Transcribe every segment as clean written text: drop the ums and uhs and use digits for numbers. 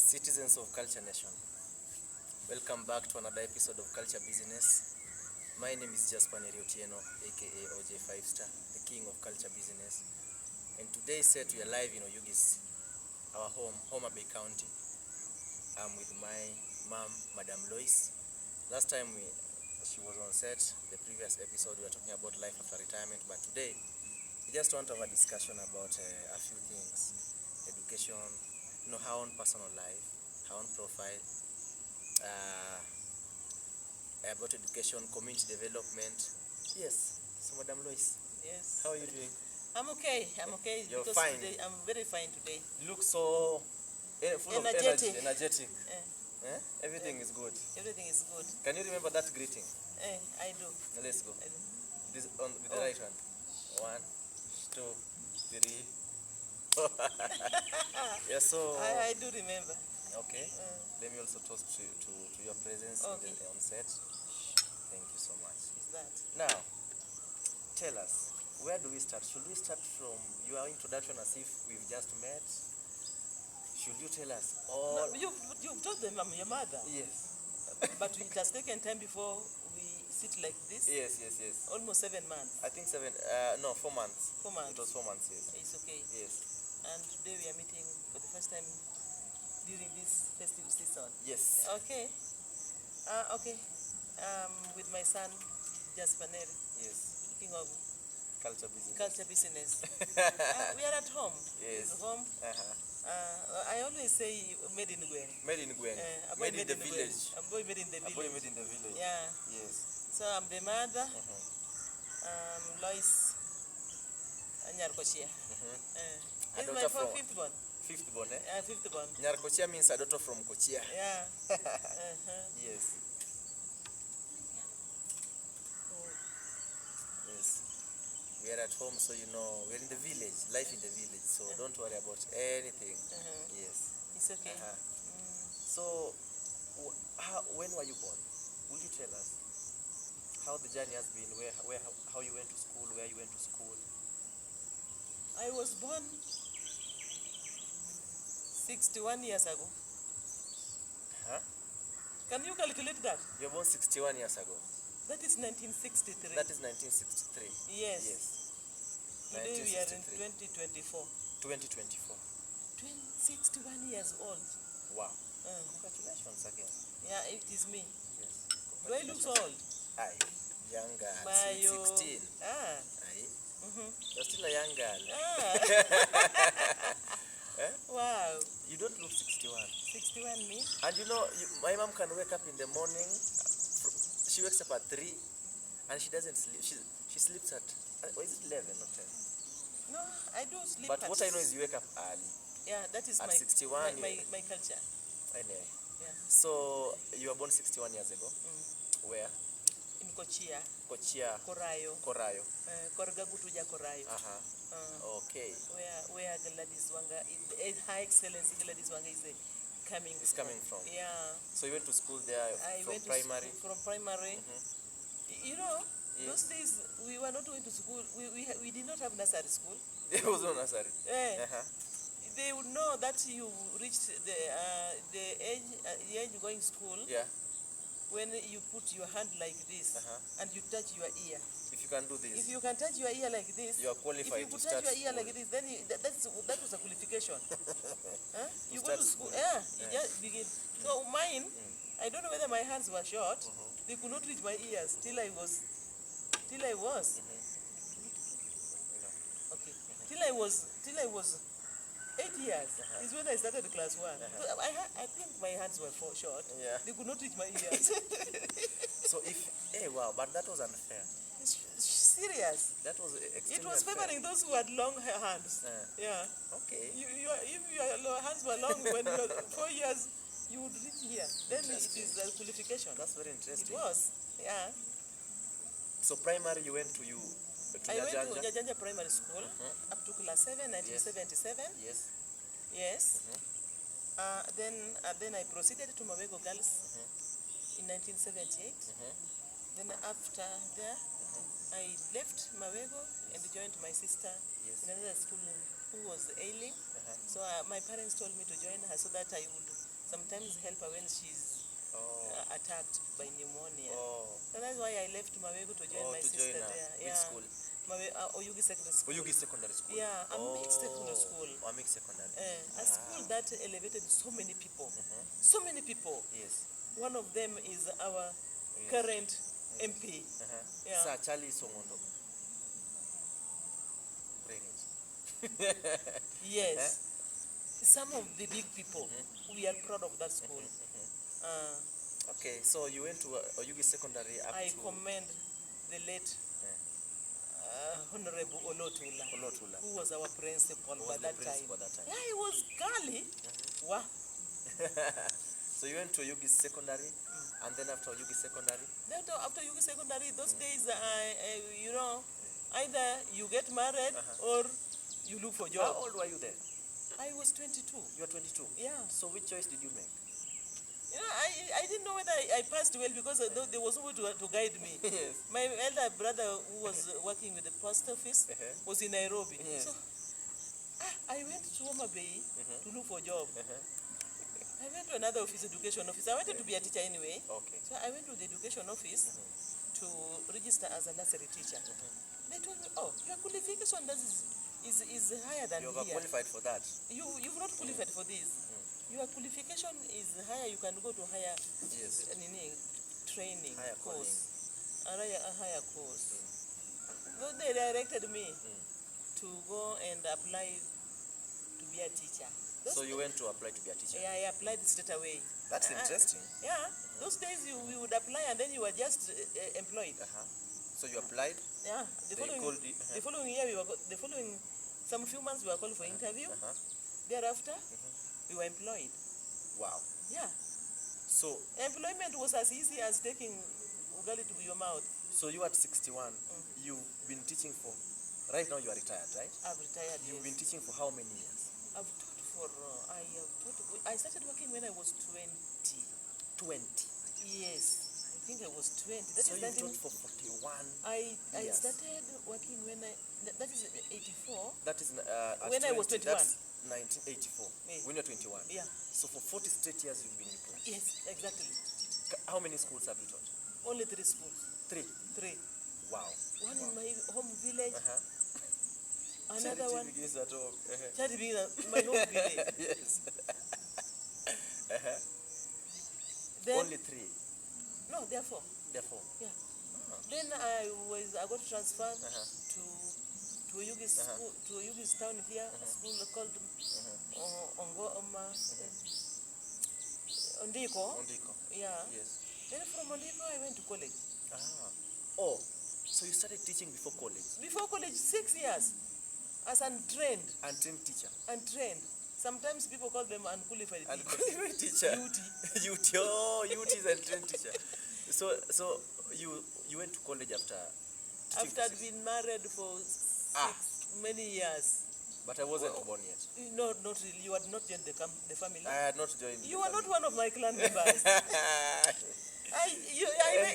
Citizens of Culture Nation, welcome back to another episode of Culture Business. My name is Jusper Otieno, aka OJ 5-star, the king of culture business. And today set we are live in Oyugis, our home, Homabay County. I'm with my mom, Madam Loice. Last time she was on set, the previous episode we were talking about life after retirement, but today we just want to have a discussion about a few things. Education, her own personal life, her own profile, about education, community development. Yes. So, Madam Loice. Yes. How are you doing? I'm okay. You're because fine. Today, I'm very fine today. You look so full Energetic. of energetic. Everything is good. Everything is good. Can you remember that greeting? I do. Let's go. I do. This with the right one. 1, 2, 3. Yeah, so I do remember. okay. Let me also toast to your presence Okay. on set. Thank you so much. Is that? Now, tell us, where do we start? Should we start from your introduction as if we've just met? Should you tell us all? No, you've told them I'm your mother. Yes. But it has taken time before we sit like this. Yes. Almost 7 months. I think 4 months. 4 months. It was 4 months, yes. It's okay. Yes. And today we are meeting for the first time during this festive season. Yes. Okay. Okay. With my son, Jusper. Yes. Speaking of Culture business. culture business. We are at home. Yes. It's home. I always say made in Gwen. Made in Gwen. Made in the village. A boy made in the A boy village. made in the village. Yeah. Yes. So I'm the mother. Loice Nyarkochia. This is my fifth born. Fifth born, eh? Fifth born. Nyarkochia means a daughter from Kochia. Yeah. Yes. Yes. We are at home, so we're in the village, life in the village, so don't worry about anything. Yes. It's okay. So, when were you born? Will you tell us how the journey has been, how you went to school, where you went to school? I was born 61 years ago. Can you calculate that? You were born 61 years ago. That is 1963. That is 1963. Yes. Yes. Today we are in 2024. 2024. 61 years old. Wow. Congratulations again. Yeah, it is me. Yes. Do I look so old? Aye. Young girl. Mayo. 16. Ah. Aye. You're still a young girl. Wow. You don't look 61. 61 me? And my mom can wake up in the morning. She wakes up at 3 and she doesn't sleep. She sleeps at, is it 11 or 10? No, I do sleep. But what I know is you wake up early. Yeah, that is at my 61. My culture. Anyway. Yeah. So you were born 61 years ago. Where? In Kochia. Kochia. Korayo. Korgagutuja Korayo. Okay. Where Gladys Wanga, High Excellency Gladys Wanga is coming from. Yeah. So you went to school there from primary? From primary. Those days we were not going to school. We did not have nursery school. There was no nursery. They would know that you reached the age going school. Yeah. When you put your hand like this and you touch your ear. If you can do this. If you can touch your ear like this. You are qualified. If you could touch your ear like this, then that was a qualification. You go to school. Yeah. You just begin. So mine, I don't know whether my hands were short. They could not reach my ears till I was. Okay. Till I was 8 years is when I started class 1. So I think my hands were short. Yeah. They could not reach my ears. So wow, but that was unfair. It's serious. That was extremely It was unfair. favoring those who had long hands. Yeah. Okay. If your hands were long when you were 4 years, you would reach here. Then it is a qualification. That's very interesting. It was. Yeah. So primary you went to I went to Nyajanja Primary School up to class 7, 1977. Yes. Yes. Then I proceeded to Mawego Girls in 1978. Then after there, I left Mawego and joined my sister in another school who was ailing. So my parents told me to join her so that I would sometimes help her when she's attacked by pneumonia. Oh. So that's why I left Mawegu to join my sister there. Which school? Oyugis Secondary School. Oyugis Secondary School. Yeah, a mixed secondary school. A mixed secondary. A school that elevated so many people. So many people. Yes. One of them is our current MP. Yeah. Sir Charlie Songondo. Bring it. Yes. Some of the big people, we are proud of that school. Okay, so you went to Oyugis Secondary up I to... commend the late Honorable Olotula, who was our principal by that time. Yeah, he was girly. Wow. So you went to Oyugis Secondary, and then after Oyugis Secondary? Then after Oyugis Secondary, those days, you know, either you get married or you look for job. How old were you then? I was 22. You were 22? Yeah. So which choice did you make? You know, I didn't know whether I passed well because there was nobody to guide me. Yes. My elder brother, who was working with the post office, was in Nairobi. Yes. So I went to homabay to look for a job. I went to another office, education office. I wanted to be a teacher anyway. Okay. So I went to the education office to register as a nursery teacher. They told me, oh, your qualification is higher than You here. were qualified for that? You've not qualified for this. Your qualification is higher. You can go to higher training course. A higher course. So they directed me to go and apply to be a teacher. So you went to apply to be a teacher? Yeah, I applied straight away. That's interesting. Yeah, those days you would apply and then you were just employed. So you applied? Yeah. The following year, some few months we were called for interview. Thereafter, we were employed. Wow. Yeah. So employment was as easy as taking ugali to your mouth. So you at 61, you've been teaching for, right now you are retired, right? I've retired, You've been teaching for how many years? I've taught for, I started working when I was 20. 20? Yes. I think I was 20. So you taught for 41 I years. started working when that is 84. That is when 20, I was 21. That's 1984. Yeah. When you're 21. Yeah. So for 40 straight years you've been employed. Yes, exactly. How many schools have you taught? Only 3 schools. 3? 3. Wow. One in my home village. Another one. Begins at home. Charity begins at my home village. Yes. Then, only 3? No, there are 4. There are 4? Yeah. Then I got transferred to Oyugis school, to Oyugis town here, a school called Ondiko. Yeah. Yes. Then from Ondiko I went to college. Oh, so you started teaching before college? Before college, 6 years, as untrained. Untrained teacher? Untrained. Sometimes people call them unqualified teacher. Unqualified teacher? UT. Oh, UT is untrained teacher. So you went to college after teaching? After I'd been married for many years. But I wasn't born yet. No, not really. You had not joined the family. I had not joined. You are not one of my clan members.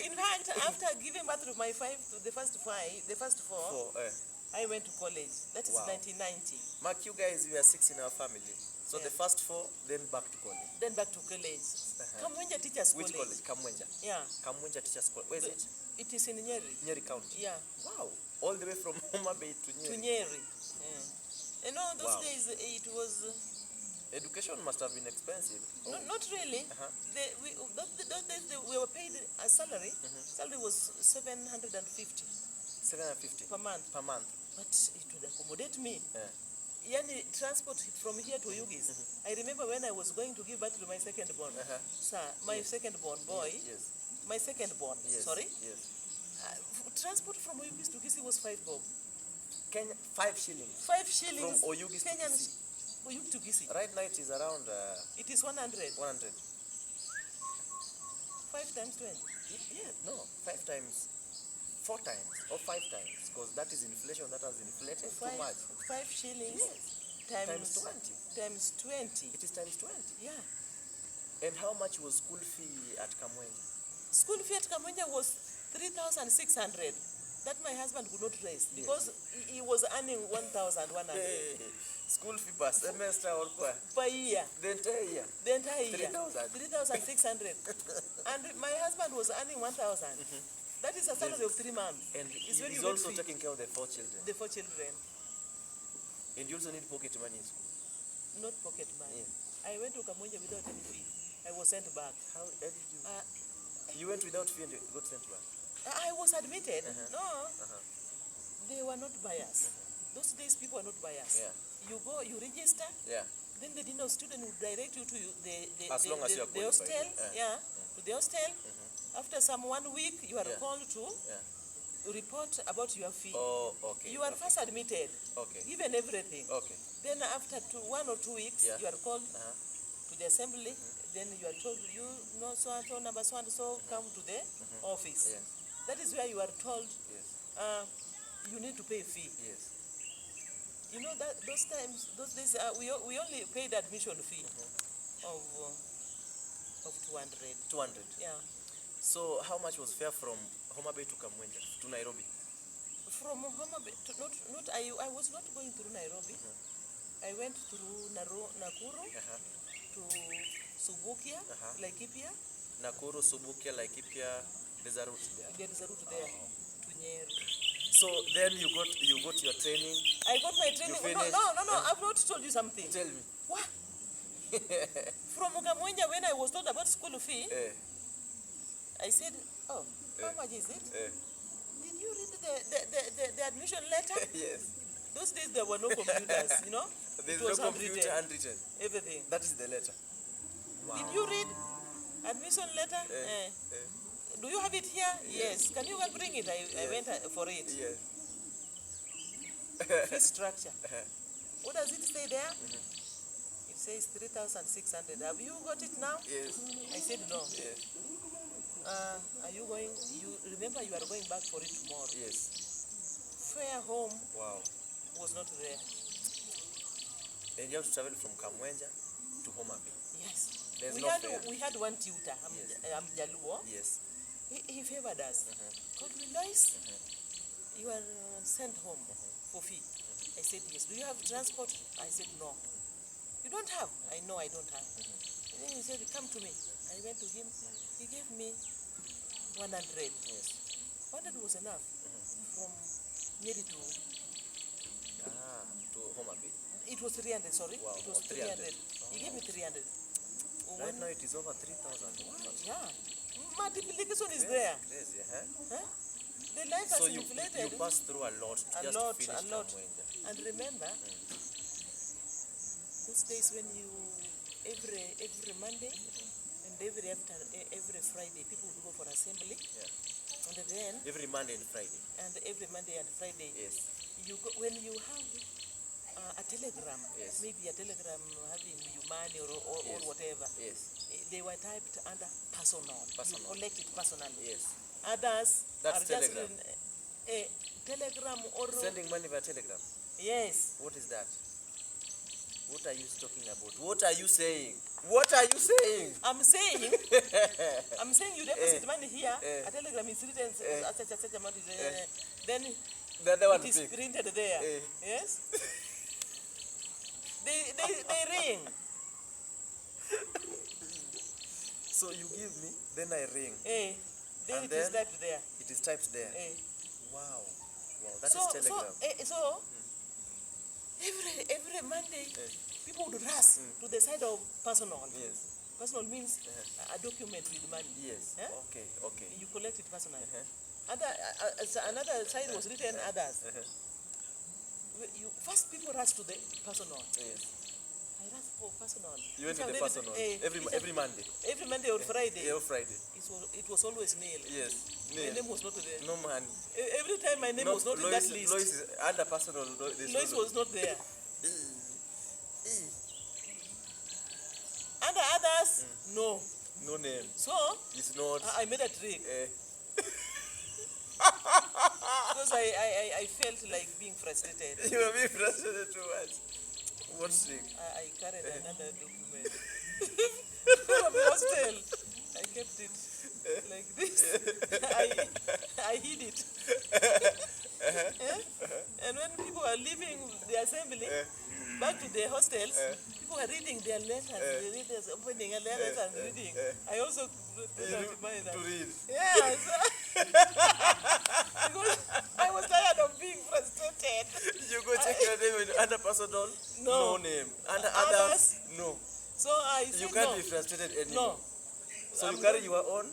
In fact, after giving birth to the first 4, I went to college. That is 1990. Mark, you guys, we are 6 in our family. So the first 4, then back to college. Then back to college. Kamwenja Teachers College. Which college? Kamwenja? Yeah. Kamwenja Teachers College. Where is it? It is in Nyeri. Nyeri County? Yeah. Wow. All the way from homabay to Nyeri. To Nyeri. Yeah. You know, those days it was... Education must have been expensive. No, not really. Those days we were paid a salary. Salary was 750. 750? Per month. Per month. But it would accommodate me. Yani transport from here to Oyugis. I remember when I was going to give birth to my second born. Sir, my second born boy. Yes. My second born. Yes. Sorry? Yes. Transport from Oyugis to Kisii was 5 bob. Kenya, 5 shillings. 5 shillings. From Oyugis to Kisii. Oyugis to Kisii. Right now it is around... it is 100. 100. 5 times 20. Yeah, no. 5 times... 4 times or 5 times, because that is inflation that has inflated too much. 5 shillings times 20. Times 20. It is times 20. Yeah. And how much was school fee at Kamwenja? School fee at Kamwenja was 3,600. that my husband could not rest because he was earning 1,100 School fee per semester or per year. the entire year. The entire year. 3,000. 3,600. And my husband was earning 1,000. That is a salary of 3 months. And It's when he's you get also fee. taking care of the 4 children. The 4 children. And you also need pocket money in school. Not pocket money. Yeah. I went to Kamunja without any fee. I was sent back. How did you? You went without fee and you got sent back. I was admitted. No. They were not biased. Those days people were not biased. Yeah. You go, you register. Yeah. Then the dean of student will direct you to As long as you are the hostel. qualified. To the hostel. After some 1 week, you are called to report about your fee. Oh, okay. You are first admitted. Okay. Given everything. Okay. Then after 1 or 2 weeks, you are called to the assembly. Then you are told, you know, so and so, number so and so, come to the office. Yes. That is where you are told Yes. you need to pay a fee. Yes. You know that those times, those days, we only paid admission fee of 200. 200. Yeah. So how much was fare from Homabay to Kamwenja to Nairobi? From Homabay, I was not going through Nairobi. I went through Nakuru to Subukia, Laikipia. Nakuru, Subukia, Laikipia, there's a route there. There is a route there to Nyeri. So then you got your training. I got my training. No, I've not told you something. Tell me. What? From Kamwenja, when I was told about school fee, I said, oh, how much is it? Did you read the admission letter? Yes. Those days there were no computers, you know? There's It was no computer handwritten. Everything. That is the letter. Wow. Did you read admission letter? Do you have it here? Yes. Can you bring it? I went for it. Yes. Fee structure. What does it say there? It says 3,600. Have you got it now? Yes. I said no. Yes. Are you going? You remember you are going back for it tomorrow. Yes. Fare home was not there. And you have to travel from Kamwenja to Homabay. Yes. There's We had one tutor, Jaluo. Yes. He favored us. Called me, Loice, you are sent home for fee. I said yes. Do you have transport? I said no. You don't have? I know I don't have. And then he said, come to me. I went to him. He gave me 100. Yes. 100 was enough from Nyeri to Homabay. It was 300, sorry. Wow. It was 300. He gave me 300. Right now it is over 3,000. Yeah. Multiplication is there. Crazy, The life has so you inflated. passed through a lot to finish Kamwenja. And remember, those days when you every Monday and every Friday people would go for assembly. Yeah. And then Every Monday and Friday. every Monday and Friday. Yes. You go, when you have a telegram, Yes. maybe a telegram having you money or whatever. Yes. They were typed under personal. You collect it personally. Yes. Others That's are telegram. just a telegram or Sending money via telegram. yes. What is that? What are you talking about? What are you saying? What are you saying? I'm saying you deposit money here. A telegram is written such amount is then The other one it is big. printed there. Yes. they ring. So you give me, then I ring. Then And it is then typed there. It is typed there. Wow. Wow, that So is telegram. every Monday people would rush to the side of personal. Yes. Personal means a document with money. Yes. Okay. Okay. You collect it personally. Another side was written others. First people rush to the personal. Yes. I rush for personal. You went to the personal every Monday. Every Monday or Friday. Every Friday. It was always nil. Yes. My name was not there. No money. Every time my name was not in that list. Loice is under personal. Loice was not there. Under others, no. No name. So It's not. I made a trick. Because I felt like being frustrated. You were being frustrated too much. What trick? I carried another document from the hostel. I kept it like this. I hid it. And when people were leaving the assembly, back to the hostels, people were reading their letters, opening a letters and reading. I also put that in mind. To read. Yeah, so because I was tired of being frustrated. You go check your name under personal? No. No name. Under Others? others? No. So I said You can't no. be frustrated anymore. No. So I'm you carry not- your own.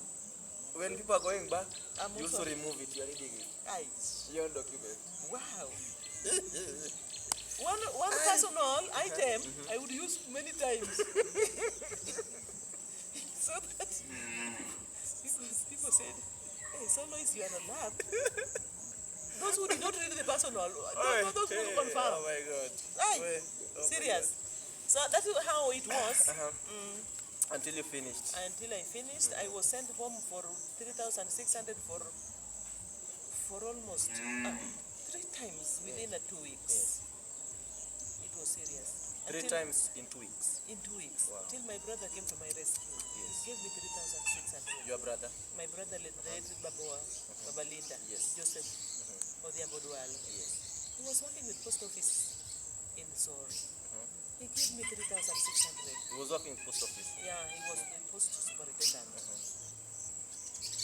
When people are going back, I'm you also also- remove it. You are reading it. Aye. Your own document. Wow. One personal item I would use many times. So that people said, hey, so Loice, you are a lab. Those who did not read the personal, those who confirm. Oh my God. Aye. Wait. Oh my Serious. So that is how it was. God. Until you finished. Until I finished, I was sent home for 3,600 for almost 3 times within 2 weeks. Yes. It was serious. 3 times in 2 weeks. In 2 weeks. Wow. Till my brother came to my rescue. Yes. He gave me 3,600. Your brother? My brother, the late Baba Linda, Yes. Joseph Odhiambo Duale. Yes. He was working with post office in Sori. He gave me 3,600. He was working in post office. Yeah, he was the post superintendent.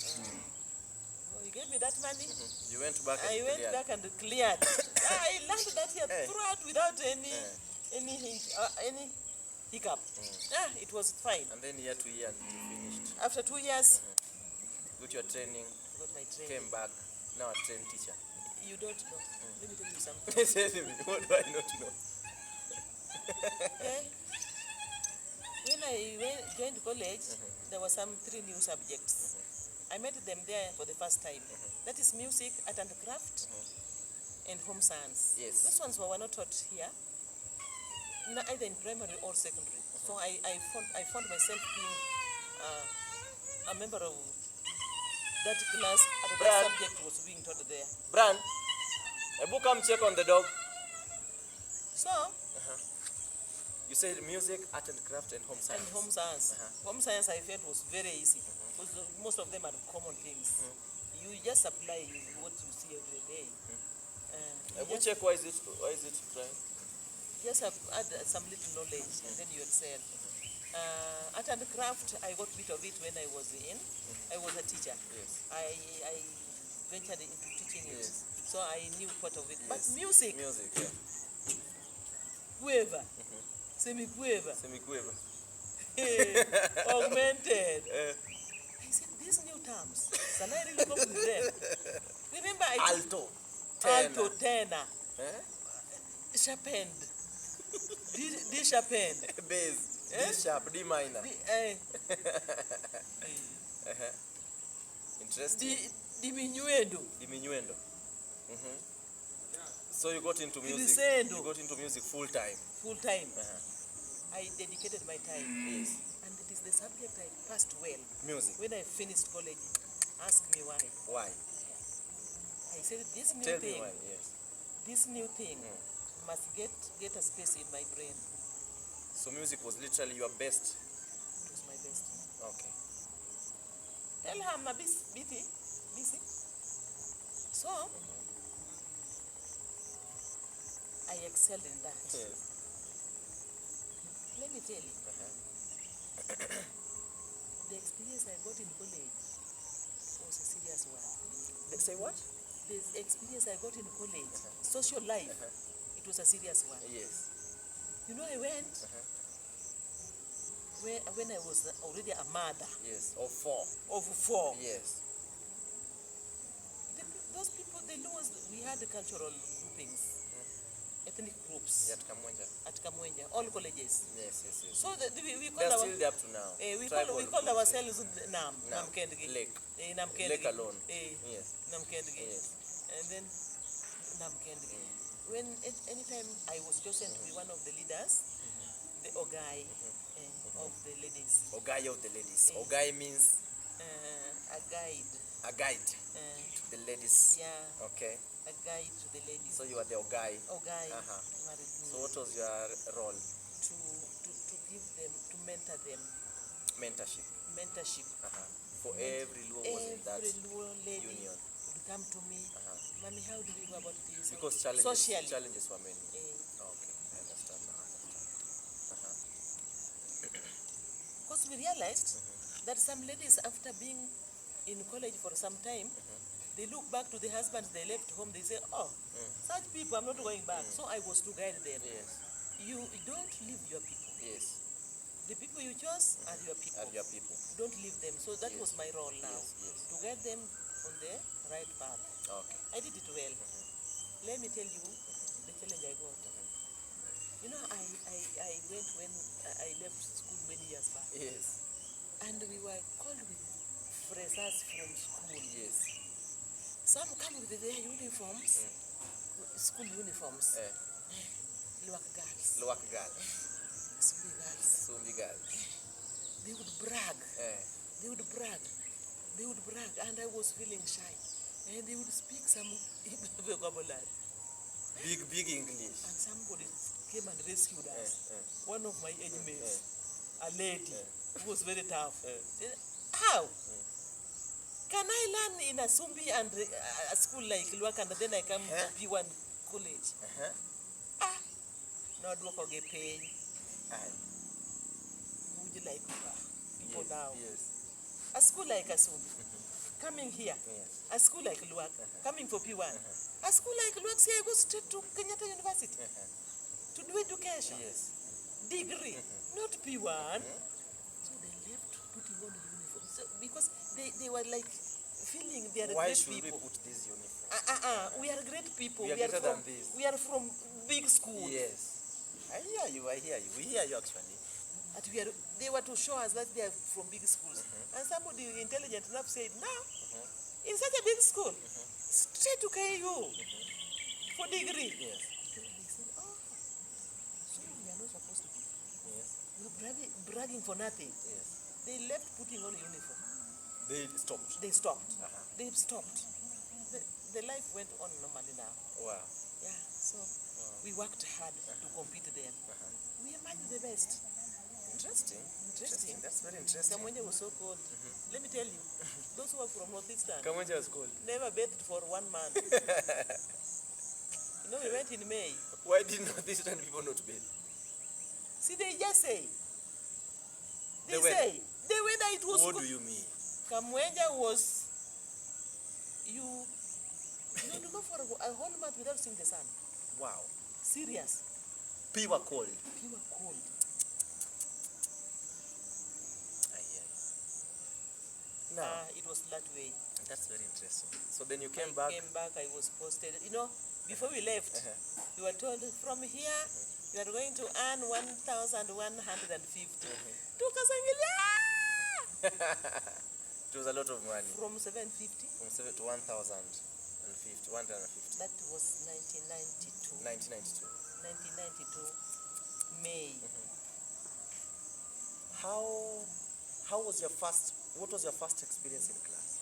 So he gave me that money. You went back and I went cleared. back and cleared. I learned that here throughout without any hiccup. Yeah, it was fine. And then year to year you finished. After 2 years, Got your training, I got my training. came back, now a trained teacher. You don't know. Let me tell you something. Tell me, what do I not know? Eh? When I joined college, there were some 3 new subjects. I met them there for the first time. That is music, art and craft, and home science. Yes. These ones were not taught here, either in primary or secondary. So I found myself being a member of that class, and that Brad. subject was being taught there. Bran, a book come check on the dog. So, You said music, art and craft, and home and science. home science. Home science I felt was very easy. Because most of them are common things. You just apply what you see every day. A book check, why is it trying? Just add some little knowledge and then you excel. Art and craft, I got a bit of it when I was in. I was a teacher. Yes. I ventured into teaching it. Yes. So I knew part of it. But Yes. music, Music, yeah. quiver, semi-quiver, Semi-quiver. augmented. I said, these new terms, can I really cope with them? Remember, Alto. alto, tenor, Eh? sharpened, D sharpened, Bass. Eh? D sharp, D minor. Interesting. Diminuendo, Diminuendo. So you got into music. Crescendo. You got into music full time. full time. I dedicated my time. Yes. And it is the subject I passed well. Music. When I finished college, ask me why. Why? I said, this new Tell thing, me why. Yes. this new thing must get a space in my brain. So music was literally your best. It was my best. Okay. Tell her I'm a busy. So, I excelled in that. Yes. Let me tell you, the experience I got in college was a serious one. Say what? The experience I got in college, social life, it was a serious one. Yes. You know, I went when I was already a mother Yes. Or 4. of 4. Yes. Those people, they know us, we had the cultural groupings, ethnic groups At Kamwenja. at Kamwenja, all colleges. Yes. So we They're call still there up to now. we Tribal call groups. ourselves Namkendgi. Lake. Namkendgi. Lake alone. Yes. Namkendgi. Yes. And then Namkendgi. When anytime I was chosen to be one of the leaders, the Ogai of the ladies, Ogai of the ladies. Ogai means a guide, a guide to the ladies. yeah, Okay. a guide to the ladies. So you are the Ogai. Ogai married me So what was your role? to give them, to mentor them, Mentorship. mentorship. For every Luo was in that Every Luo lady union. would come to me, Mommy, how do we go about this? Because socially. challenges were many. Okay, I understand now. Because we realized that some ladies, after being in college for some time, they look back to the husbands they left home, they say, oh, such people, I'm not going back. So I was to guide them. Yes. You don't leave your people. Yes. The people you chose are your people. Are your people. Don't leave them. So that was my role now, Yes. to guide them on the right path. Okay. I did it well. Let me tell you the challenge I got. You know, I went when I left school many years back. Yes. And we were called with freshers from school. Yes. Some come with their uniforms, school uniforms. Luak girls. Luak girls. Sumbi girls. Sumbi girls. They would brag. They would brag. They would brag. And I was feeling shy. And they would speak some vocabulary. Big English. And somebody came and rescued us. One of my age mates, a lady who was very tough. Said, how? Can I learn in a Sumbi and a school like Luak and then I come to P1 college? No, do I get paid? Would you like people now? Yes. A school like a Sumbi, coming here. A school like Luak, coming for P1. A school like Luak, say I go straight to Kenyatta University to do education. Yes. Degree, not P1. So they left putting on uniform. So because they were like feeling they are Why great should people. we put this uniform? We are great people. We are greater than this. We are from big schools. Yes. I hear you. We hear you actually. But they were to show us that they are from big schools. And somebody intelligent enough said, no, in such a big school, straight to KU for degree. Yes. So they said, oh, so we are not supposed to be. Yes. We're bragging for nothing. Yes. They left putting on a uniform. They stopped. They stopped. They stopped. The life went on normally now. Wow. Yeah, so we worked hard to compete there. We emerged the best. Interesting. That's very interesting. Kamwenje was so cold. Let me tell you, those who are from Northeastern Kamwenje was cold. never bathed for 1 month. You know, we went in May. Why did Northeastern people not bathe? See, they just say. The weather. The weather it was. What do you mean? Kamwenje was. You go for a whole month without seeing the sun. Wow. Serious. Pure cold. Pure cold. I hear you. Now, It was that way. that's very interesting. So then you came back. I was posted. You know, before we left, we were told from here, you are going to earn 1,150. Tukasangilia! It was a lot of money. From 750? From 7 to 1,050. 150. That was 1992. 1992. 1992, May. How was your first? What was your first experience in class?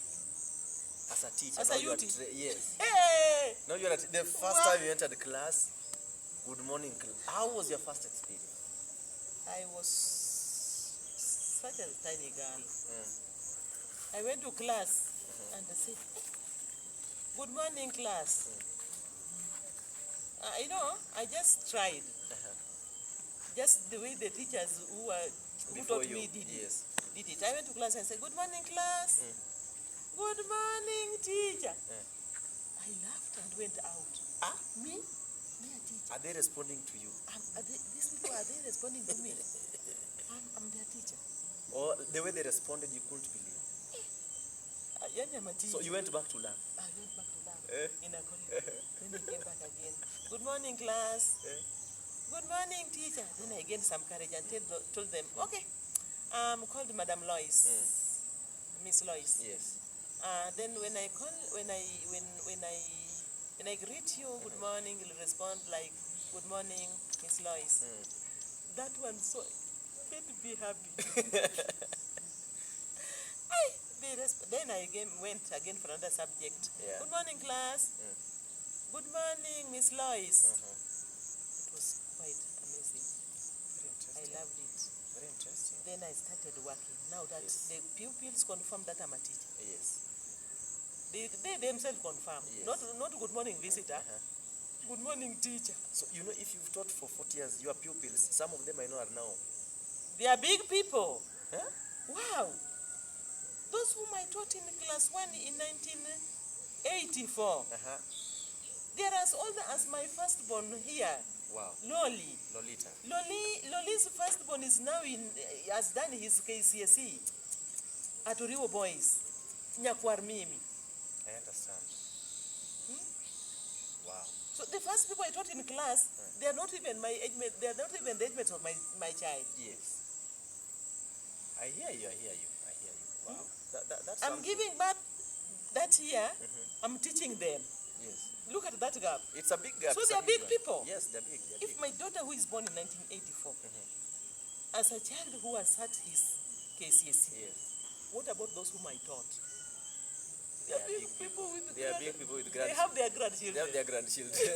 As a teacher. As a UT? Yes. Hey! Now you're at the first time you entered class. Good morning. How was your first experience? I was such a tiny girl. I went to class and I said, good morning, class. You know, I just tried. Just the way the teachers who taught me did it. I went to class and said, good morning, class. Good morning, teacher. I laughed and went out. Me a teacher. Are they responding to you? These people, are they responding to me? I'm their teacher. Or the way they responded, you couldn't believe. I'm a teacher. So you went back to learn? I went back to learn in a corridor. Then I came back again. Good morning, class. Good morning, teacher. Then I gained some courage and told them, okay, I'm called Madam Loice, Miss Loice. Yes. Then when I greet you, good morning, you'll respond like, good morning, Miss Loice. That one so made me happy. Then I went again for another subject. Yeah. Good morning, class. Good morning, Miss Loice. It was quite amazing. Very interesting. I loved it. Very interesting. Then I started working. Now that the pupils confirm that I'm a teacher. Yes. They themselves confirm. Yes. Not good morning visitor. Good morning teacher. So, you know, if you've taught for 40 years, your pupils, some of them I know are now. They are big people. Huh? Wow. Those whom I taught in class 1 in 1984. They are as old as my firstborn here. Wow. Loli. Lolita. Loli's firstborn is now has done his KCSE at Uriwo Boys. Nyakwar Mimi. I understand. Wow. So the first people I taught in class, they are not even my age mate, they are not even the age mates of my child. Yes. I hear you. Wow. That's I'm something. giving back that year, I'm teaching them. Yes. Look at that gap. It's a big gap. So It's they a are big one. people. Yes, they're big. If my daughter who is born in 1984, as a child who has had his KCSE, Yes. what about those whom I taught? They are big people with They are big people with They grandchildren. have their grandchildren. They have their grandchildren.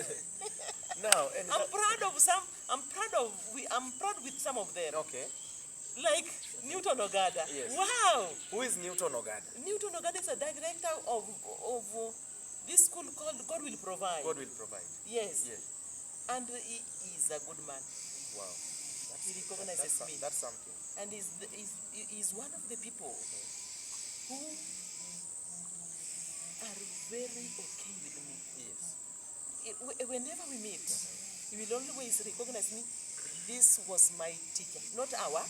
Now, and I'm proud of some. I'm proud with some of them. okay. Like Newton Ogada. Yes. Wow. Who is Newton Ogada? Newton Ogada is a director of this school called God Will Provide. God will provide. Yes. Yes. And he is a good man. Wow. He recognizes me. That's something. And he's one of the people who are very okay with me. Yes. Whenever we meet, he will always recognize me. This was my teacher, not our.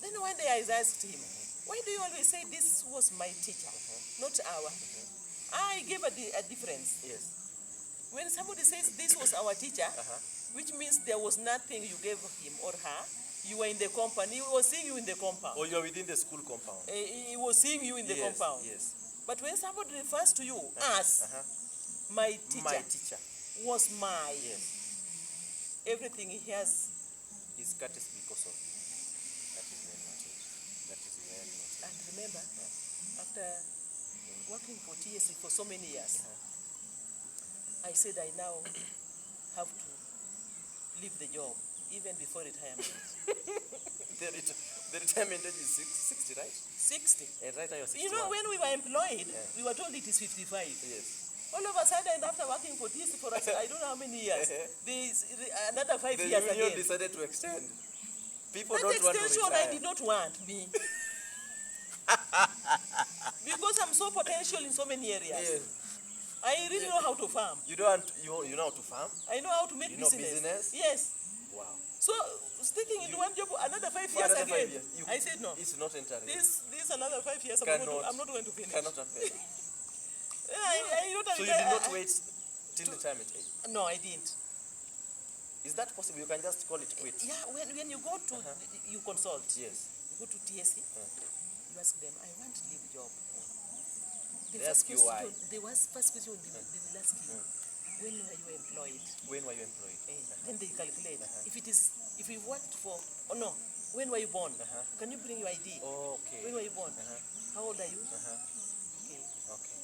Then one day I asked him, why do you always say this was my teacher, not our? I gave a difference. Yes. When somebody says this was our teacher, which means there was nothing you gave him or her, you were in the compound. He was seeing you in the compound. Or you're within the school compound. He was seeing you in the compound. Yes. But when somebody refers to you as my teacher, was my, Yes. everything he has. Is courtesy because of. That is very noted. That is very noted. And remember, after working for TSC for so many years, I said I now have to leave the job, even before retirement. The retirement age is 60, right? 60. And right now you're 61. You know, when we were employed, we were told it is 55. Yes. All of a sudden, after working for TSC for us, I don't know how many years, there's another 5 The years union again. decided to extend. People That don't want to extension, retire. I did not want me. Because I'm so potential in so many areas. Yes. I really know how to farm. You don't. You know how to farm. I know how to make You know business. business? Yes. Wow. So sticking into one job another 5 For years another again. 5 years. I said no. It's not entering. This another 5 years. I'm not going to finish. Cannot afford. I don't So you did not wait till retirement age. No, I didn't. Is that possible? You can just call it quit. Yeah, when you go to you consult. Yes. You go to TSC. You ask them, I want to leave the job. They ask you why. The first question they will ask you, when were you employed? When were you employed? Then they calculate. If you worked for, no, when were you born? Can you bring your ID? Oh, okay. When were you born? How old are you? Okay.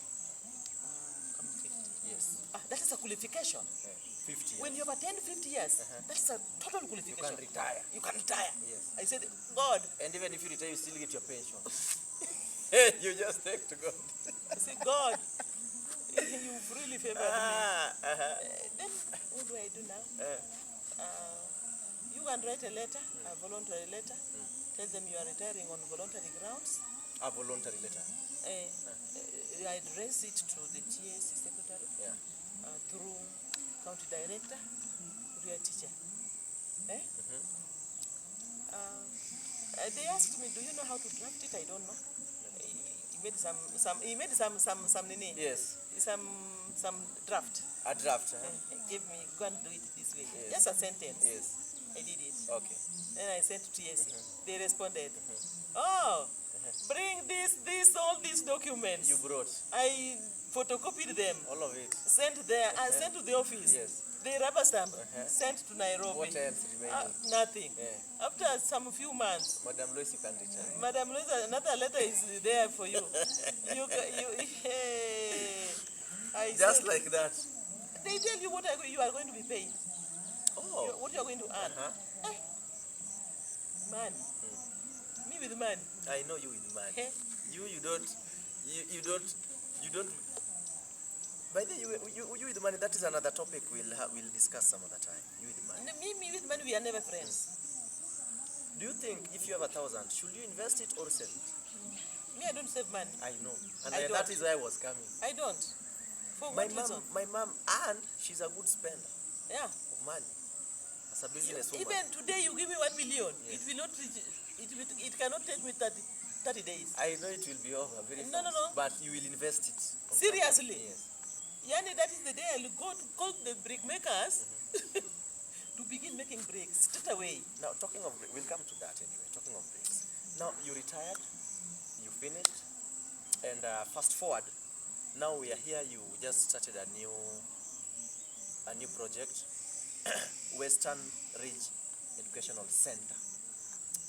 I'm 50. Yes. That is a qualification. 50 years. When you have attained 50 years, that's a total qualification. You can retire. You can retire. Yes. I said, God. And even if you retire, you still get your pension. You just thank to God. I said, God, you've really favored me. Then what do I do now? You can write a letter, a voluntary letter. Tell them you are retiring on voluntary grounds. A voluntary letter. I address it to the TSC secretary through county director, through your teacher. They asked me, do you know how to draft it? I don't know. He made some nini. Yes. Some draft. A draft. Give me, go and do it this way. Yes. Just a sentence. Yes. I did it. Okay. Then I sent to TSC. They responded, oh, bring all these documents. You brought I photocopied them. all of it. Sent there. I sent to the office. Yes. The rubber stamp. Sent to Nairobi. What else remaining? Nothing. Yeah. After some few months, Madam Loice, you can retire. Madam Loice, another letter is there for you. Just said, like that. they tell you what you are going to be paid. Oh. What you are going to earn. Money. Me with money. I know you with money. Hey. You You don't. By the way, you with money, that is another topic we'll discuss some other time. You with money. Me with money, we are never friends. Do you think if you have 1,000, should you invest it or save it? Me, I don't save money. I know, and I that don't. is why I was coming. I don't. For My what mom, reason? my mom, and she's a good spender Yeah. of money as a businesswoman. Even today, you give me 1 million. Yes. It will not reach. It cannot take me 30 days. I know it will be over very No, fast. no. But you will invest it. on Seriously? something. Yes. Yani, that is the day I'll go to call the brick makers to begin making bricks straight away. Now, talking of bricks, we'll come to that anyway. Talking of bricks. Now, you retired, you finished, and fast forward. Now we are here. You just started a new project, Western Ridge Educational Center,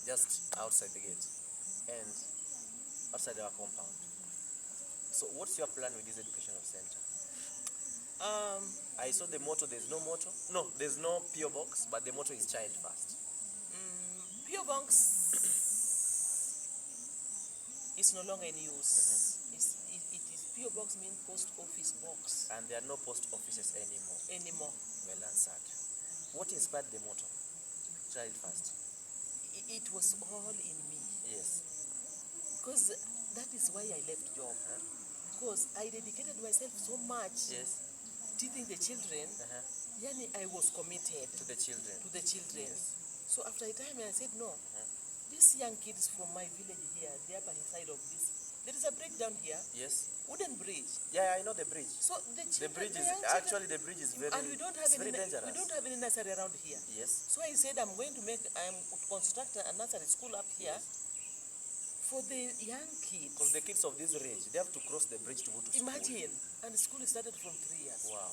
just outside the gate and outside our compound. So, what's your plan with this educational center? I saw the motto. There's no motto. No, there's no PO box, but the motto is child first. PO box is no longer in use. It is PO box means post office box And there are no post offices anymore. Well answered. What inspired the motto? Child first. It was all in me Yes. because that is why I left job. Because I dedicated myself so much Yes. teaching the children. Yani, I was committed To the children. to the children. Yes. So after a time, I said, no, these young kids from my village here, they are by the side of this. There is a bridge down here, Yes. wooden bridge. Yeah, I know the bridge. So the The children, bridge the is young children- actually the bridge is very. and we don't have it's any, very dangerous. we don't have any nursery around here. Yes. So I said, I'm going to construct a nursery school up here for the young kids. Because the kids of this range, they have to cross the bridge to go to school. Imagine, and the school started from 3 years. Wow.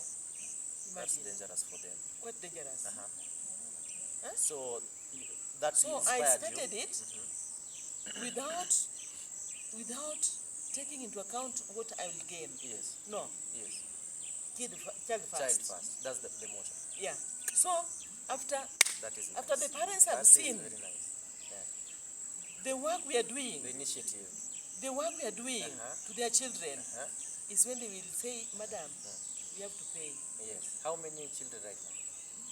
That's Imagine, dangerous for them. quite dangerous. So that So I inspired started you. it without taking into account what I will gain. Yes. No, Yes. child first. Child first. That's the motto. Yeah. So after That is after nice. the parents have That is seen very nice. Yeah. the work we are doing, The initiative. to their children, Uh-huh. is when they will say, Madam, we have to pay Yes. How many children right now?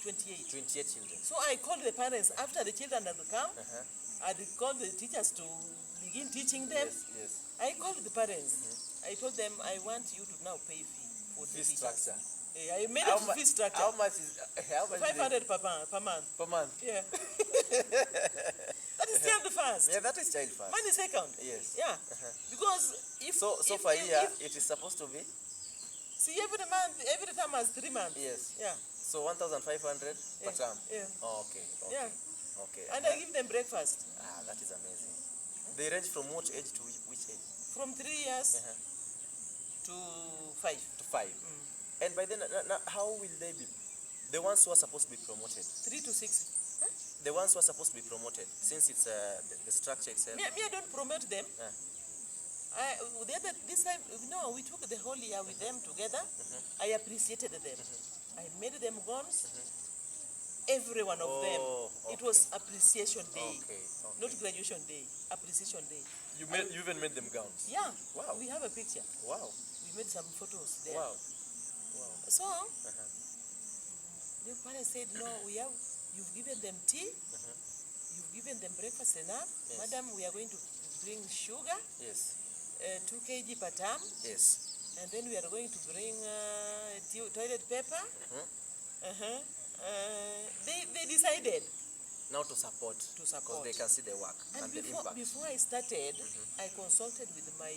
28. 28 children. So I called the parents after the children had come. Uh-huh. I called the teachers to begin teaching them. Yes. Yes. I called the parents. I told them, I want you to now pay fee for the Fee teachers. structure. I made it fee structure. How much is 500 per month. per month? Yeah. That is child first. Yeah, that is child first. Money second. Yes. Yeah. Because if So if, for a if, year, if- it is supposed to be. see every time has 3 months. Yes. Yeah. So 1,500 per Yeah. term. Yeah. Oh, okay. Okay. Yeah. Okay. And I give them breakfast That is amazing. They range from what age to which age? from 3 years to 5. To 5. And by then, how will they be? The ones who are supposed to be promoted. 3 to 6. The ones who are supposed to be promoted, since it's the structure itself. Me, I don't promote them. This time, no, we took the whole year with them together. I appreciated them. I made them gowns. Every one of them. Okay. It was appreciation day, Okay. not graduation day. Appreciation day. You even made them gowns. Yeah. Wow. We have a picture. Wow. We made some photos there. Wow. So the parents said, no, you've given them tea, you've given them breakfast enough. Yes. Madam, we are going to bring sugar, Yes. 2 kg per term, Yes. and then we are going to bring toilet paper. They decided Now to support. to support. Because they can see the work and, the impact. before I started, I consulted with my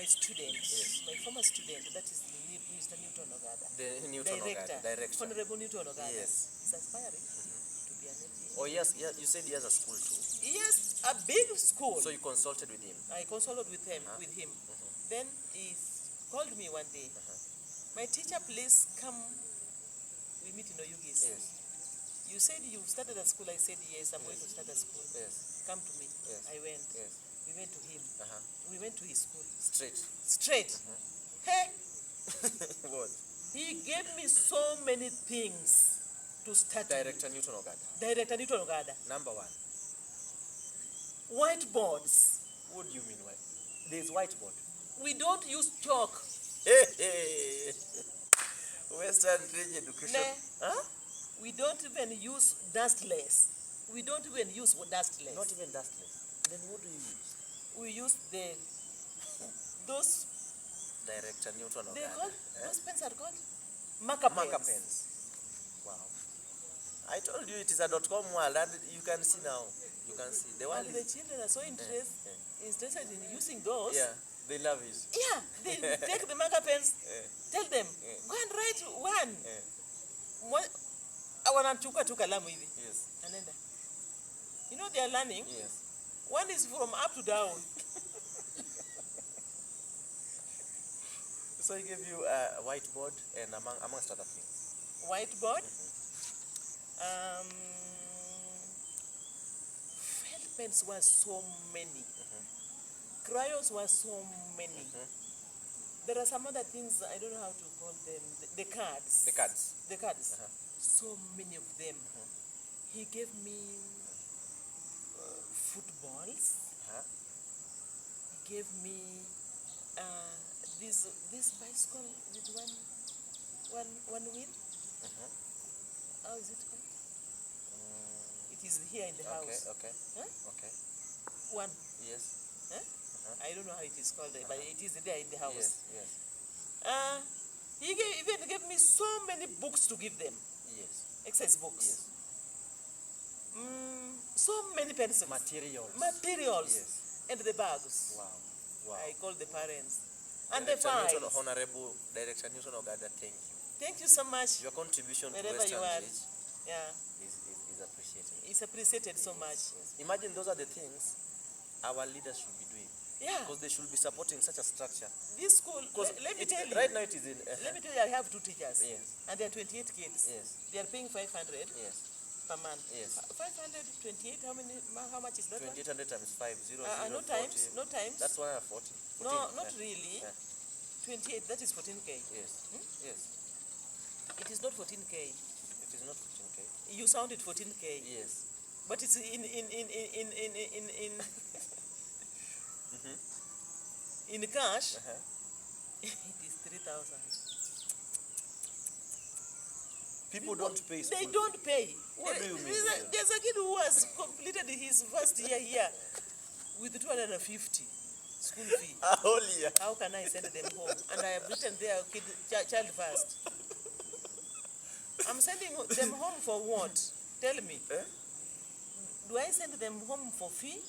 student, Yes. my former student, that is Mr. Newton Ogada. The Newton director. Honorable Newton Ogada. Yes. He's aspiring to be an ATA. Oh yes, you said he has a school too. Yes, a big school. So you consulted with him. I consulted with him. Then he called me one day. My teacher, please come. We meet in Oyugis. Yes. You said you started a school. I said yes. I'm going to start a school. Yes. Come to me. Yes. I went. Yes. We went to him. Uh-huh. We went to his school. Straight. Hey, What? he gave me so many things to start Director Newton Ogada. with. Director Newton Ogada. Number 1. Whiteboards. What do you mean white? There's whiteboard. We don't use chalk. Western range education. Huh? We don't even use dustless. We don't even use dustless. Not even dustless. Then what do you use? We use those. Director Newton. They called those pens are called marker pens. Wow. I told you it is a .com world, and you can see now. You can see the world. And the children are so interested in using those. Yeah, they love it. Yeah, they take the marker pens. Tell them go and write one. Wanachukua tu kalamu hivi. Yes. Anenda. You know they are learning. Yes. One is from up to down. So he gave you a whiteboard and amongst other things. Whiteboard. Felt pens were so many. Crayons were so many. There are some other things, I don't know how to call them. The cards. The cards. The cards. So many of them. He gave me footballs. He gave me this bicycle with one wheel. How is it called? It is here in the house. Okay. Okay. One. Yes. I don't know how it is called, but it is there in the house. Yes. He even gave me so many books to give them. Yes. Exercise books. Yes. So many pencils. Materials. Yes. And the bags. Wow. I called the parents. And Director the files. Newton, Honorable Director Newton Ogada, thank you. Thank you so much. Your contribution Wherever to Western you are. Village is appreciated. It's appreciated so much. Yes. Imagine those are the things our leaders should be doing. Yeah. Because they should be supporting such a structure. This school, let me tell you. Right now it is in... Let me tell you, I have 2 teachers. Yes. And there are 28 kids. Yes. They are paying 500 per month. Yes. 528, how much is that? 2800 times 5, 0, 0, no 40. times, no times. That's 140. No, not really. 28, that is 14K. Yes. Yes. It is not 14K. It is not 14K. You sounded 14K. Yes. But it's in cash. It is 3,000. People don't pay school. They don't pay. What do you mean? There's a kid who has completed his first year here with 250 school fee. How can I send them home? And I have written their child first. I'm sending them home for what? Tell me. Do I send them home for fee?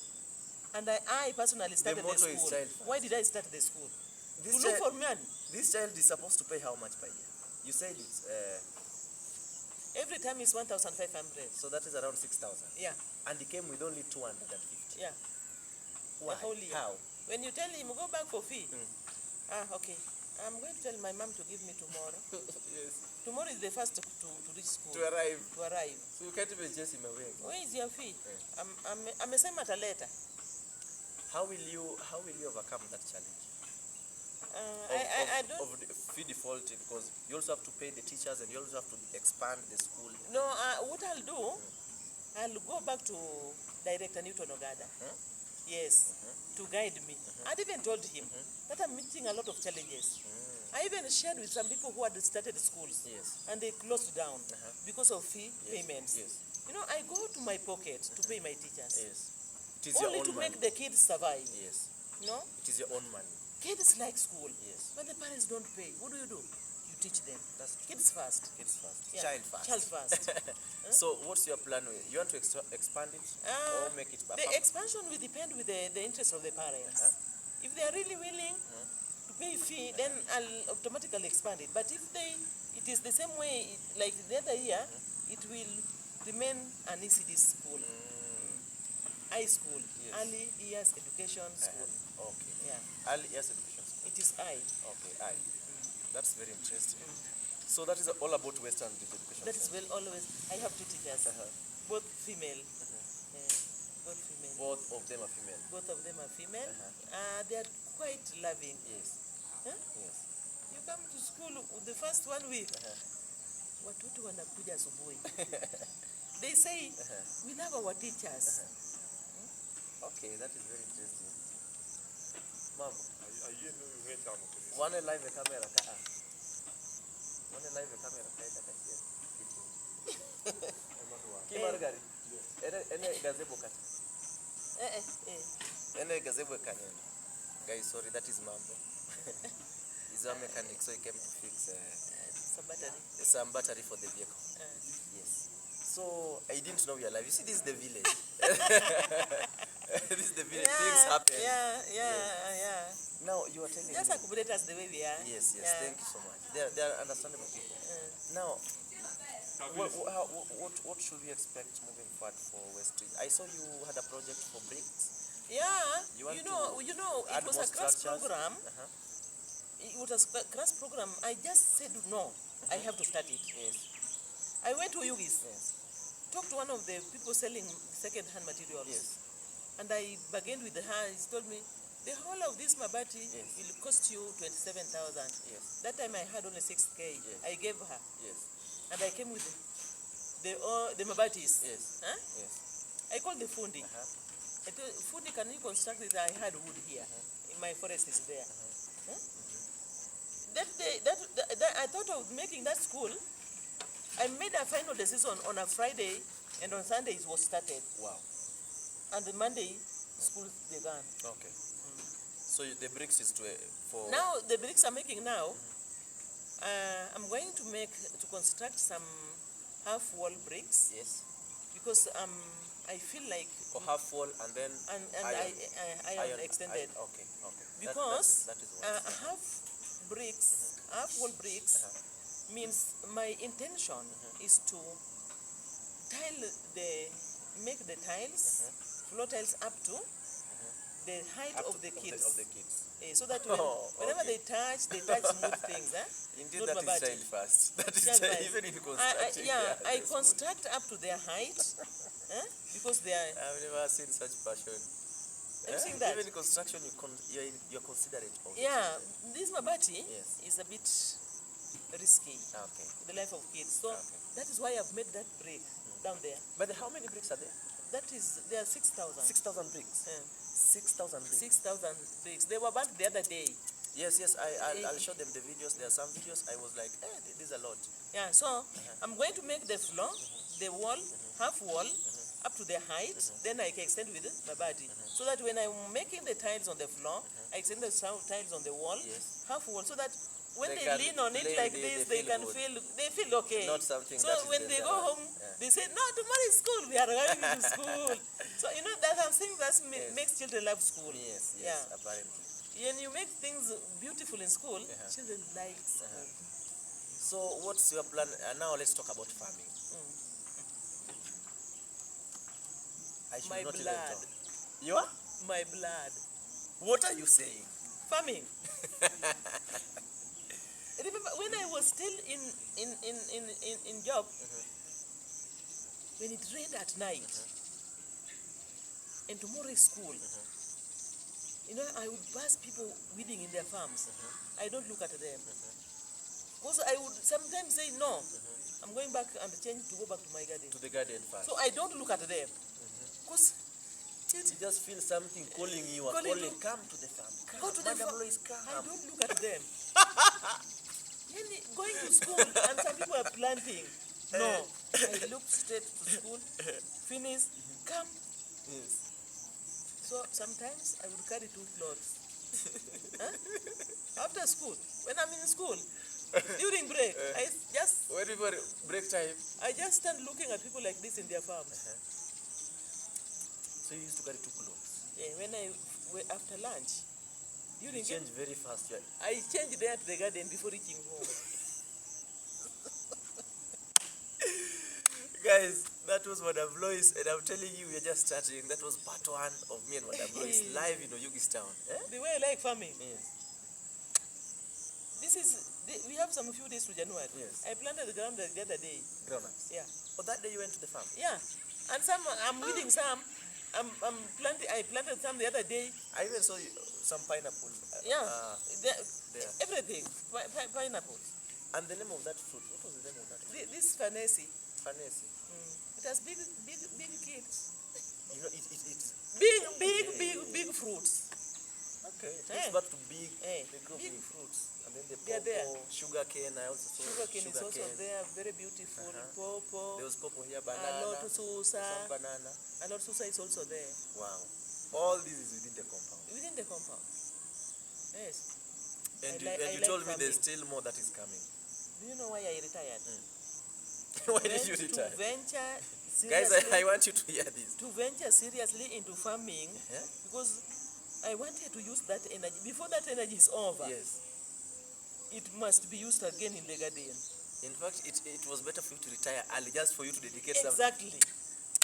And I personally started the school. Why did I start the school? To look for money. This child is supposed to pay how much per year? You said it's... every time is 1,500. So that is around 6,000. Yeah. And he came with only 250. Yeah. Why? The whole year. How? When you tell him, go back for fee. Okay. I'm going to tell my mom to give me tomorrow. Yes. Tomorrow is the first to reach school. To arrive. So you can't even chase him away. Where is your fee? I'm a same matter later. How will you overcome that challenge? I don't... Of the fee defaulting, because you also have to pay the teachers and you also have to expand the school. No, what I'll do, I'll go back to Director Newton Ogada. Yes, to guide me. I'd even told him that I'm meeting a lot of challenges. I even shared with some people who had started schools. Yes. And they closed down because of fee payments. Yes. You know, I go to my pocket to pay my teachers. Yes. It is only your own to money. make the kids survive. Yes. No? It is your own money. Kids like school. Yes. When the parents don't pay, what do? You teach them. That's kids first. Kids first. Yeah. Child first. Child first. So what's your plan? You want to expand it or make it back? The expansion will depend with the interest of the parents. If they are really willing to pay fee, then I'll automatically expand it. But if it is the same way like the other year, it will remain an ECD school. I school. Yes. Early years education school. Okay. Yeah. Early years education school. It is I. Okay, I. That's very interesting. So that is all about Western education. That is well always. I have 2 teachers, both female. Both female. Both of them are female. Both of them are female. They are quite loving. Yes. Yes. You come to school the first 1 week. Watoto wanakuja asubuhi. They say we love our teachers. Okay, that is very interesting. Mambo. Yes. One live camera ka. One live camera ka kata kia. Kimar gari. Ene gazebo kata. Ene gazebo kanya. Guys, sorry, that is Mambo. He's a mechanic, so he came to fix some battery for the vehicle. Yes. So I didn't know we are live. You see, this is the village. This is the village. Things happen. Yeah. Now you are telling Just me. accommodate us the way we are. Yes. Yeah. Thank you so much. They are understandable people. Now, what should we expect moving forward for West Street? I saw you had a project for bricks. Yeah. You want You know, add it was more a class structures? program. It was a class program. I just said no. I have to start it. Yes. I went to Oyugis. Yes. Talked to one of the people selling second-hand materials. Yes. And I bargained with her. She told me, the whole of this mabati will cost you 27,000. Yes. That time I had only 6K. Yes. I gave her. Yes. And I came with the mabatis. Yes. Huh? Yes. I called the fundi. I told fundi, can you construct it? I had wood here. My forest is there. Huh? That day, I thought of making that school. I made a final decision on a Friday, and on Sunday it was started. Wow. And the Monday, school began. Okay. So the bricks is for Now the bricks I'm making now, I'm going to construct some half-wall bricks. Yes. Because I feel like for half wall and then iron extended. Okay. Because that is what half-wall bricks means my intention is to make the tiles, floor tiles up to the height of the kids. So that whenever they touch smooth things. Indeed, that is child first. That is child, even in construction. I construct up to their height because they are. I've never seen such passion. Have you seen that? Even in construction, you're considerate of it. This mabati is a bit risky. Okay. The life of kids. So that is why I've made that brick down there. But how many bricks are there? There are 6,000. 6,000 bricks. 6,000 bricks. 6,000 bricks. They were back the other day. Yes. I'll show them the videos. There are some videos. I was like, this is a lot. Yeah. So I'm going to make the floor, the wall, half wall, up to their height. Then I can extend with my body, so that when I'm making the tiles on the floor, I extend the tiles on the wall, half wall, so that when they lean on it like this, they can feel okay. Not something. So when they go home, they say, no, tomorrow is school. We are going to school. So that's something that makes children love school. Yes. Apparently. When you make things beautiful in school, children like school. So what's your plan? Now let's talk about farming. My blood. You are? My blood. What are you saying? Farming. Remember when I was still in job, when it rained at night, and tomorrow is school, I would pass people weeding in their farms. I don't look at them. Because I would sometimes say, no, I'm going back and change to go back to my garden. To the garden first. So I don't look at them. Because you just feel something calling you, come to the farm. Go to the Madam Loice, come. I don't look at them. Going to school and some people are planting. No, I look straight to school, finish, come. Yes. So sometimes I would carry 2 clothes. After school, when I'm in school, during break, I just... Whenever break time? I just stand looking at people like this in their farms. So you used to carry 2 clothes? Yeah, after lunch. You change very fast. Yeah. I change there to the garden before reaching home. Guys, that was Madam Loice, and I'm telling you, we're just starting. That was part 1 of me and Madam Loice live in Oyugis town. The way I like farming. Yes. We have some few days to January. Yes. I planted the ground the other day. Groundnuts? Yeah. Oh, that day you went to the farm? Yeah. And I'm weeding some. I planted some the other day. I even saw some pineapple. There. Everything. Pineapples. And the name of that fruit, what was the name of that fruit? This fancy. Fancy. It has big kids. It's Big fruits. Okay, it Eh. gives birth to big, Eh, they grow big big fruits. And then the They are there. pawpaw, sugar cane, I also saw Sugar cane is also cane. there, very beautiful. Pawpaw, There was pawpaw here, a banana, lot of susa. some banana. A lot of susa is also there Wow. All this is within the compound. within the compound. Yes. And I you like told me there's farming. still more that is coming. Do you know why I retired? Why did you Went retire? To venture Guys, seriously, I want you to hear this. to venture seriously into farming because I wanted to use that energy. Before that energy is over, Yes. it must be used again in the garden. In fact, it was better for you to retire early, just for you to dedicate some. Exactly.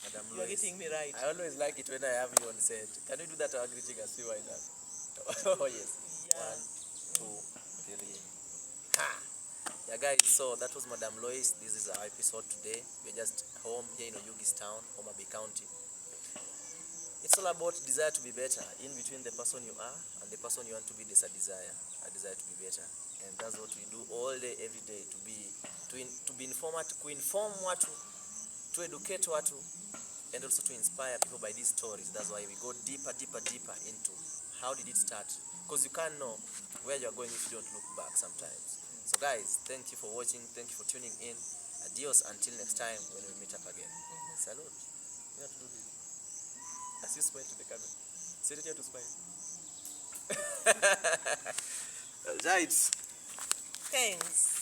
Madam You are Loice, getting me right. I always like it when I have you on set. Can you do that greeting and see why that? Oh yes. Yeah. 1, 2, 3. Ha! Yeah, guys. So that was Madam Loice. This is our episode today. We're just home here in Oyugis town, homabay County. It's all about desire to be better. In between the person you are and the person you want to be, there's a desire to be better, and that's what we do all day, every day. To be informed, to inform watu, to educate watu, and also to inspire people by these stories. That's why we go deeper into how did it start, because you can't know where you're going if you don't look back sometimes. So guys, thank you for watching, thank you for tuning in. Adios until next time when we meet up again. Salute. You have to do this as you smile to the camera. Say it here to smile. Right. Thanks.